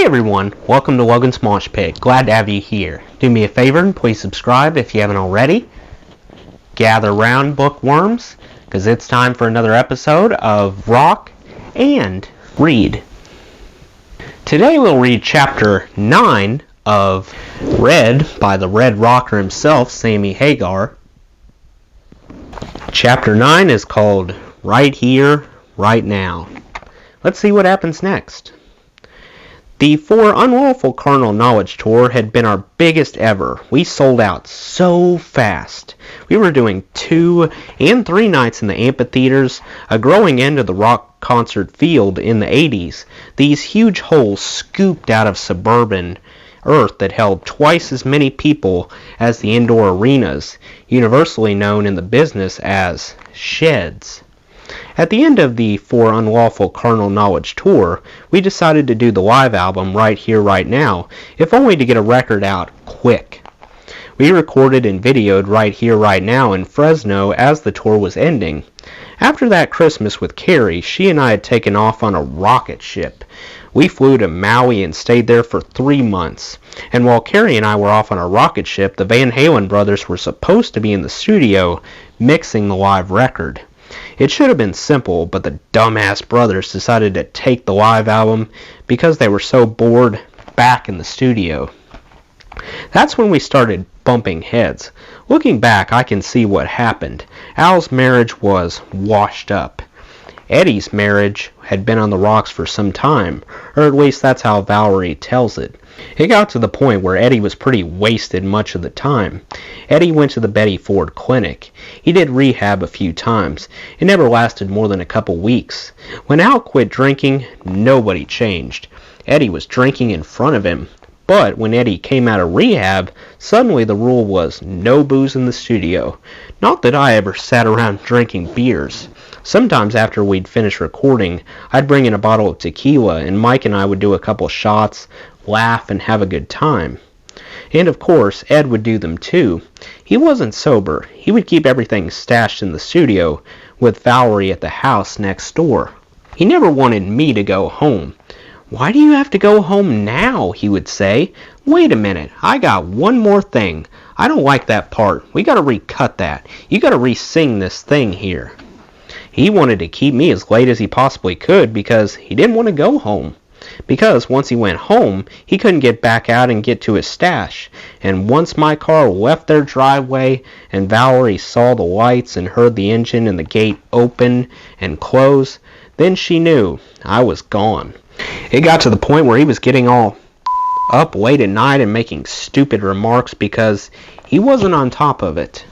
Hey everyone, welcome to Logan's Mosh Pit. Glad to have you here. Do me a favor and please subscribe if you haven't already. Gather round, bookworms, because it's time for another episode of Rock and Read. Today we'll read Chapter 9 of Red by the Red Rocker himself, Sammy Hagar. Chapter 9 is called Right Here, Right Now. Let's see what happens next. The For Unlawful Carnal Knowledge Tour had been our biggest ever. We sold out so fast. We were doing 2 and 3 nights in the amphitheaters, a growing end of the rock concert field in the 80s, these huge holes scooped out of suburban earth that held twice as many people as the indoor arenas, universally known in the business as sheds. At the end of the For Unlawful Carnal Knowledge Tour, we decided to do the live album Right Here, Right Now, if only to get a record out quick. We recorded and videoed Right Here, Right Now in Fresno as the tour was ending. After that Christmas with Carrie, she and I had taken off on a rocket ship. We flew to Maui and stayed there for 3 months. And while Carrie and I were off on our rocket ship, the Van Halen brothers were supposed to be in the studio mixing the live record. It should have been simple, but the dumbass brothers decided to take the live album because they were so bored back in the studio. That's when we started bumping heads. Looking back, I can see what happened. Al's marriage was washed up. Eddie's marriage had been on the rocks for some time, or at least that's how Valerie tells it. It got to the point where Eddie was pretty wasted much of the time. Eddie went to the Betty Ford Clinic. He did rehab a few times. It never lasted more than a couple weeks. When Al quit drinking, nobody changed. Eddie was drinking in front of him. But when Eddie came out of rehab, suddenly the rule was no booze in the studio. Not that I ever sat around drinking beers. Sometimes after we'd finish recording, I'd bring in a bottle of tequila and Mike and I would do a couple shots, laugh, and have a good time. And of course, Ed would do them too. He wasn't sober. He would keep everything stashed in the studio with Valerie at the house next door. He never wanted me to go home. "Why do you have to go home now?" he would say. "Wait a minute, I got one more thing. I don't like that part. We gotta recut that. You gotta re-sing this thing here." He wanted to keep me as late as he possibly could because he didn't want to go home. Because once he went home, he couldn't get back out and get to his stash. And once my car left their driveway and Valerie saw the lights and heard the engine and the gate open and close, then she knew I was gone. It got to the point where he was getting all up late at night and making stupid remarks because he wasn't on top of it.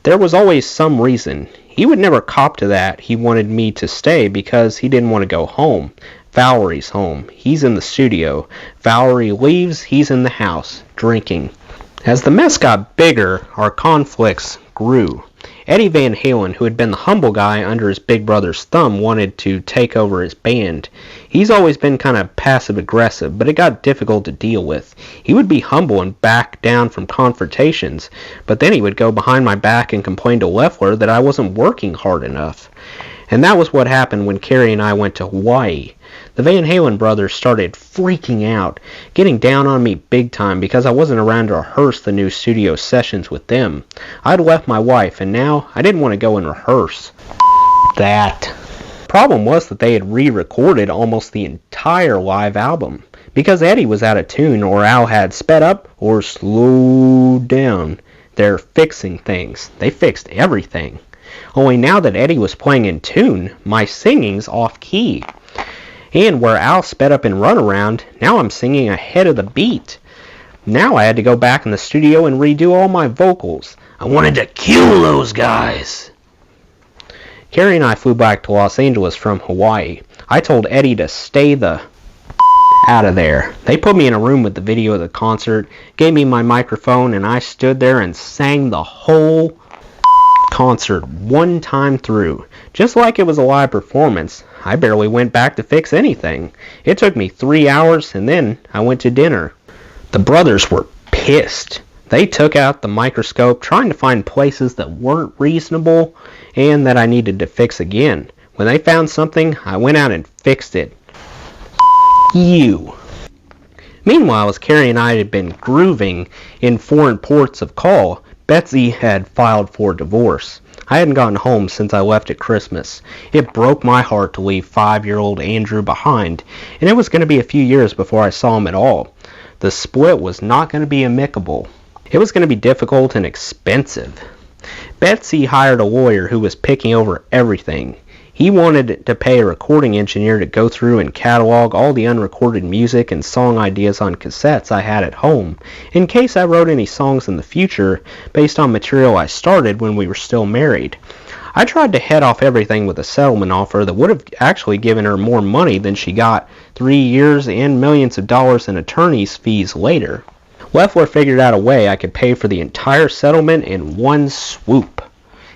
There was always some reason. He would never cop to that. He wanted me to stay because he didn't want to go home. Valerie's home. He's in the studio. Valerie leaves. He's in the house, drinking. As the mess got bigger, our conflicts grew. Eddie Van Halen, who had been the humble guy under his big brother's thumb, wanted to take over his band. He's always been kind of passive-aggressive, but it got difficult to deal with. He would be humble and back down from confrontations, but then he would go behind my back and complain to Leffler that I wasn't working hard enough. And that was what happened when Carrie and I went to Hawaii. The Van Halen brothers started freaking out, getting down on me big time because I wasn't around to rehearse the new studio sessions with them. I'd left my wife, and now I didn't want to go and rehearse that. Problem was that they had re-recorded almost the entire live album. Because Eddie was out of tune, or Al had sped up or slowed down. They're fixing things. They fixed everything. Only now that Eddie was playing in tune, my singing's off key. And where Al sped up and run around, now I'm singing ahead of the beat. Now I had to go back in the studio and redo all my vocals. I wanted to kill those guys. Carrie and I flew back to Los Angeles from Hawaii. I told Eddie to stay the out of there. They put me in a room with the video of the concert, gave me my microphone, and I stood there and sang the whole concert one time through, just like it was a live performance. I barely went back to fix anything. It took me 3 hours, and then I went to dinner. The brothers were pissed. They took out the microscope, trying to find places that weren't reasonable and that I needed to fix again. When they found something, I went out and fixed it. You. Meanwhile, as Carrie and I had been grooving in foreign ports of call, Betsy had filed for divorce. I hadn't gotten home since I left at Christmas. It broke my heart to leave 5-year-old Andrew behind, and it was going to be a few years before I saw him at all. The split was not going to be amicable. It was going to be difficult and expensive. Betsy hired a lawyer who was picking over everything. He wanted to pay a recording engineer to go through and catalog all the unrecorded music and song ideas on cassettes I had at home, in case I wrote any songs in the future based on material I started when we were still married. I tried to head off everything with a settlement offer that would have actually given her more money than she got 3 years and millions of dollars in attorney's fees later. Leffler figured out a way I could pay for the entire settlement in one swoop.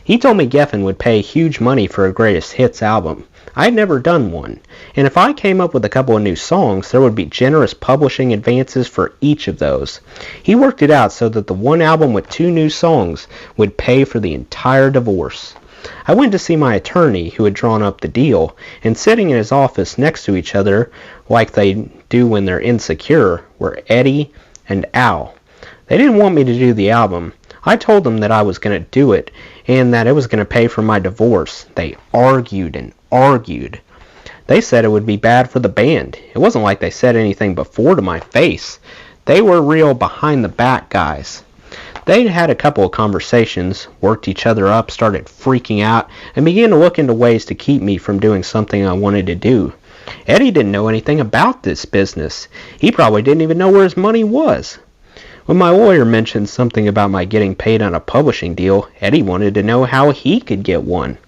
He told me Geffen would pay huge money for a greatest hits album. I had never done one, and if I came up with a couple of new songs, there would be generous publishing advances for each of those. He worked it out so that the one album with 2 new songs would pay for the entire divorce. I went to see my attorney, who had drawn up the deal, and sitting in his office next to each other, like they do when they're insecure, were Eddie and Al. They didn't want me to do the album. I told them that I was going to do it, and that it was going to pay for my divorce. They argued and argued. They said it would be bad for the band. It wasn't like they said anything before to my face. They were real behind-the-back guys. They'd had a couple of conversations, worked each other up, started freaking out, and began to look into ways to keep me from doing something I wanted to do. Eddie didn't know anything about this business. He probably didn't even know where his money was. When my lawyer mentioned something about my getting paid on a publishing deal, Eddie wanted to know how he could get one.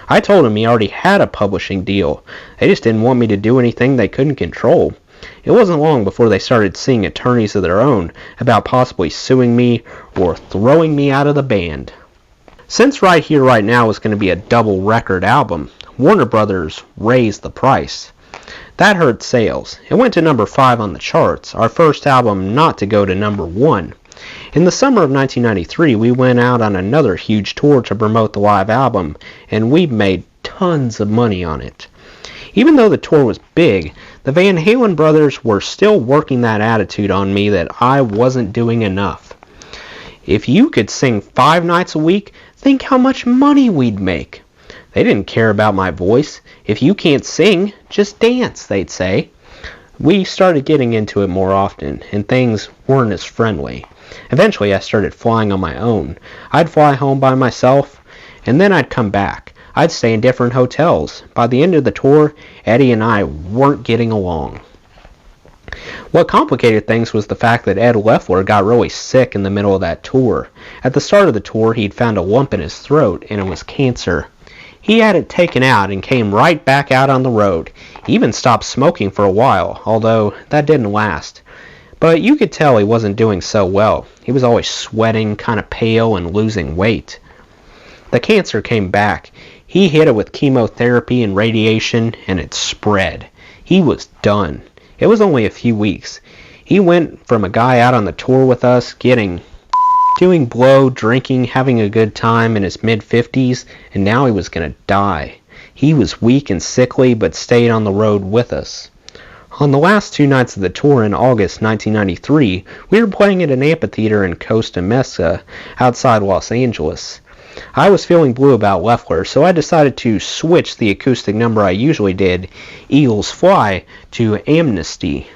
I told him he already had a publishing deal. They just didn't want me to do anything they couldn't control. It wasn't long before they started seeing attorneys of their own about possibly suing me or throwing me out of the band. Since Right Here, Right Now was going to be a double record album, Warner Brothers raised the price. That hurt sales. It went to number 5 on the charts, our first album not to go to number 1. In the summer of 1993, we went out on another huge tour to promote the live album, and we made tons of money on it. Even though the tour was big, the Van Halen brothers were still working that attitude on me that I wasn't doing enough. If you could sing 5 nights a week, think how much money we'd make. They didn't care about my voice. If you can't sing, just dance, they'd say. We started getting into it more often, and things weren't as friendly. Eventually, I started flying on my own. I'd fly home by myself, and then I'd come back. I'd stay in different hotels. By the end of the tour, Eddie and I weren't getting along. What complicated things was the fact that Ed Leffler got really sick in the middle of that tour. At the start of the tour, he'd found a lump in his throat, and it was cancer. He had it taken out and came right back out on the road. He even stopped smoking for a while, although that didn't last. But you could tell he wasn't doing so well. He was always sweating, kind of pale, and losing weight. The cancer came back. He hit it with chemotherapy and radiation, and it spread. He was done. It was only a few weeks. He went from a guy out on the tour with us, doing blow, drinking, having a good time in his mid-50s, and now he was going to die. He was weak and sickly, but stayed on the road with us. On the last 2 nights of the tour in August 1993, we were playing at an amphitheater in Costa Mesa, outside Los Angeles. I was feeling blue about Leffler, so I decided to switch the acoustic number I usually did, Eagles Fly, to Amnesty.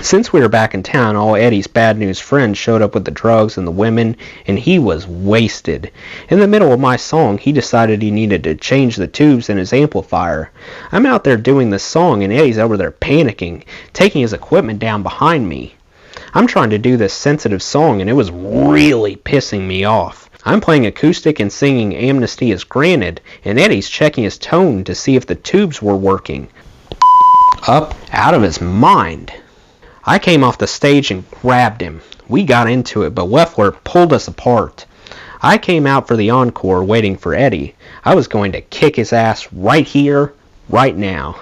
Since we were back in town, all Eddie's bad news friends showed up with the drugs and the women, and he was wasted. In the middle of my song, he decided he needed to change the tubes in his amplifier. I'm out there doing this song, and Eddie's over there panicking, taking his equipment down behind me. I'm trying to do this sensitive song, and it was really pissing me off. I'm playing acoustic and singing Amnesty is Granted, and Eddie's checking his tone to see if the tubes were working. Up out of his mind. I came off the stage and grabbed him. We got into it, but Leffler pulled us apart. I came out for the encore waiting for Eddie. I was going to kick his ass right here, right now.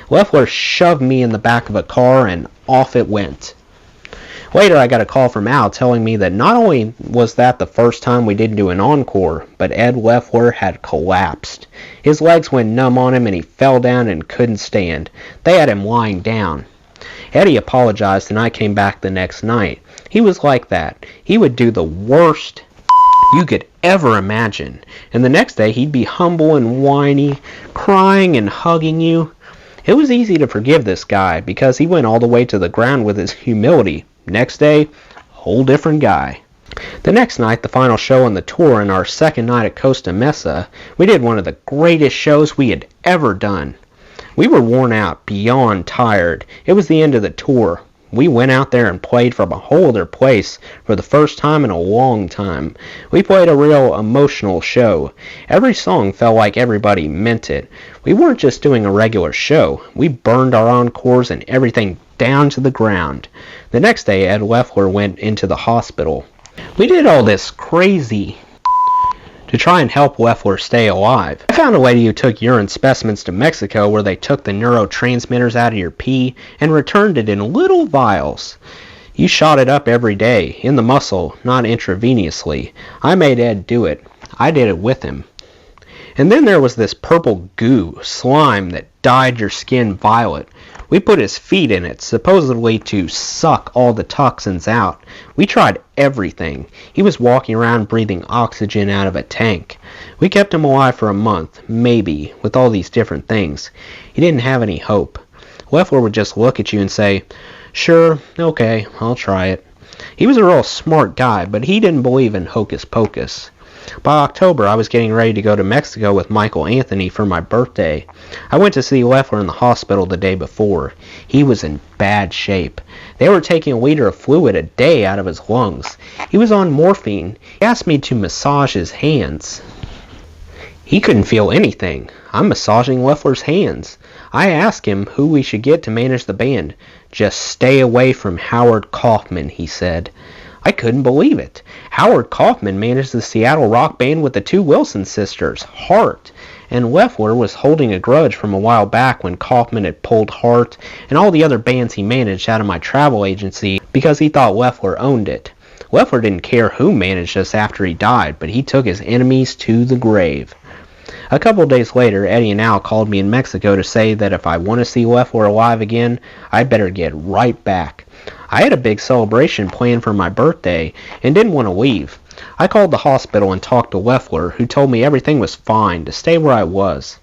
Leffler shoved me in the back of a car and off it went. Later, I got a call from Al telling me that not only was that the first time we didn't do an encore, but Ed Leffler had collapsed. His legs went numb on him and he fell down and couldn't stand. They had him lying down. Eddie apologized and I came back the next night. He was like that. He would do the worst you could ever imagine. And the next day he'd be humble and whiny, crying and hugging you. It was easy to forgive this guy because he went all the way to the ground with his humility. Next day, whole different guy. The next night, the final show on the tour and our second night at Costa Mesa, we did one of the greatest shows we had ever done. We were worn out, beyond tired. It was the end of the tour. We went out there and played from a whole other place for the first time in a long time. We played a real emotional show. Every song felt like everybody meant it. We weren't just doing a regular show. We burned our encores and everything down to the ground. The next day, Ed Leffler went into the hospital. We did all this crazy to try and help Leffler stay alive. I found a lady who took urine specimens to Mexico where they took the neurotransmitters out of your pee and returned it in little vials. You shot it up every day, in the muscle, not intravenously. I made Ed do it. I did it with him. And then there was this purple goo, slime, that dyed your skin violet. We put his feet in it, supposedly to suck all the toxins out. We tried everything. He was walking around breathing oxygen out of a tank. We kept him alive for a month, maybe, with all these different things. He didn't have any hope. Leffler would just look at you and say, "Sure, okay, I'll try it." He was a real smart guy, but he didn't believe in hocus pocus. By October, I was getting ready to go to Mexico with Michael Anthony for my birthday. I went to see Leffler in the hospital the day before. He was in bad shape. They were taking a liter of fluid a day out of his lungs. He was on morphine. He asked me to massage his hands. He couldn't feel anything. I'm massaging Leffler's hands. I asked him who we should get to manage the band. "Just stay away from Howard Kaufman," he said. I couldn't believe it. Howard Kaufman managed the Seattle rock band with the two Wilson sisters, Heart, and Leffler was holding a grudge from a while back when Kaufman had pulled Heart and all the other bands he managed out of my travel agency because he thought Leffler owned it. Leffler didn't care who managed us after he died, but he took his enemies to the grave. A couple days later, Eddie and Al called me in Mexico to say that if I want to see Leffler alive again, I'd better get right back. I had a big celebration planned for my birthday and didn't want to leave. I called the hospital and talked to Leffler, who told me everything was fine, to stay where I was.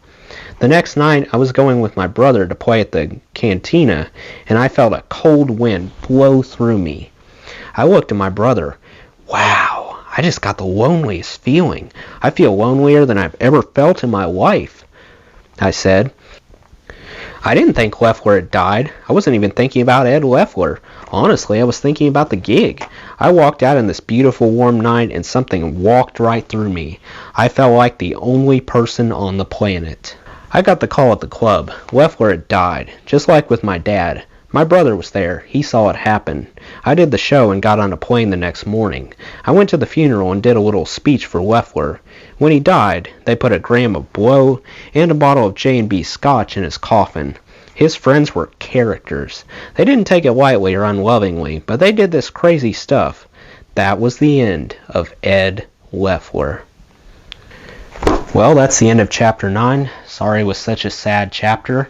The next night, I was going with my brother to play at the cantina, and I felt a cold wind blow through me. I looked at my brother. Wow, I just got the loneliest feeling. I feel lonelier than I've ever felt in my life, I said. I didn't think Leffler had died. I wasn't even thinking about Ed Leffler. Honestly, I was thinking about the gig. I walked out in this beautiful warm night and something walked right through me. I felt like the only person on the planet. I got the call at the club. Leffler had died, just like with my dad. My brother was there. He saw it happen. I did the show and got on a plane the next morning. I went to the funeral and did a little speech for Leffler. When he died, they put a gram of blow and a bottle of J&B scotch in his coffin. His friends were characters. They didn't take it lightly or unlovingly, but they did this crazy stuff. That was the end of Ed Leffler. Well, that's the end of Chapter 9. Sorry it was such a sad chapter.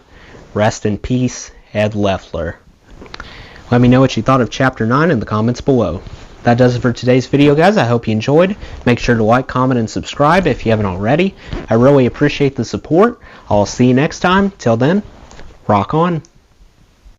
Rest in peace, Ed Leffler. Let me know what you thought of Chapter 9 in the comments below. That does it for today's video, guys. I hope you enjoyed. Make sure to like, comment, and subscribe if you haven't already. I really appreciate the support. I'll see you next time. Till then, rock on.